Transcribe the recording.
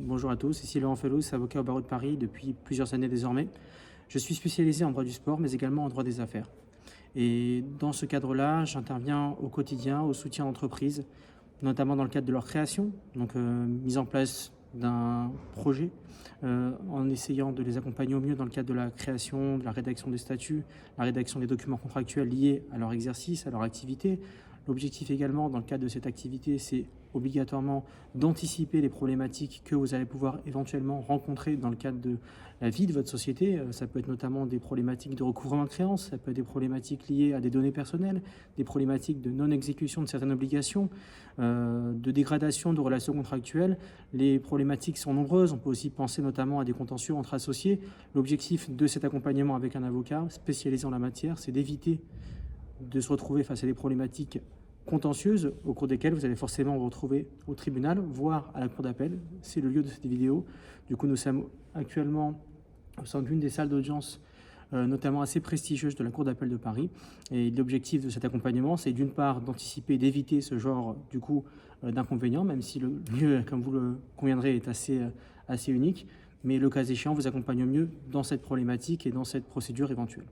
Bonjour à tous, ici Laurent Fellows, avocat au barreau de Paris depuis plusieurs années désormais. Je suis spécialisé en droit du sport, mais également en droit des affaires. Et dans ce cadre-là, j'interviens au quotidien au soutien d'entreprises, notamment dans le cadre de leur création, donc mise en place d'un projet, en essayant de les accompagner au mieux dans le cadre de la création, de la rédaction des statuts, la rédaction des documents contractuels liés à leur exercice, à leur activité. L'objectif également, dans le cadre de cette activité, c'est obligatoirement d'anticiper les problématiques que vous allez pouvoir éventuellement rencontrer dans le cadre de la vie de votre société. Ça peut être notamment des problématiques de recouvrement de créances, ça peut être des problématiques liées à des données personnelles, des problématiques de non-exécution de certaines obligations, de dégradation de relations contractuelles. Les problématiques sont nombreuses, on peut aussi penser notamment à des contentieux entre associés. L'objectif de cet accompagnement avec un avocat spécialisé en la matière, c'est d'éviter de se retrouver face à des problématiques contentieuses au cours desquelles vous allez forcément vous retrouver au tribunal, voire à la cour d'appel. C'est le lieu de cette vidéo. Du coup, nous sommes actuellement au sein d'une des salles d'audience notamment assez prestigieuses de la cour d'appel de Paris. Et l'objectif de cet accompagnement, c'est d'une part d'anticiper, d'éviter ce genre d'inconvénients, même si le lieu, comme vous le conviendrez, est assez unique. Mais le cas échéant, vous accompagne au mieux dans cette problématique et dans cette procédure éventuelle.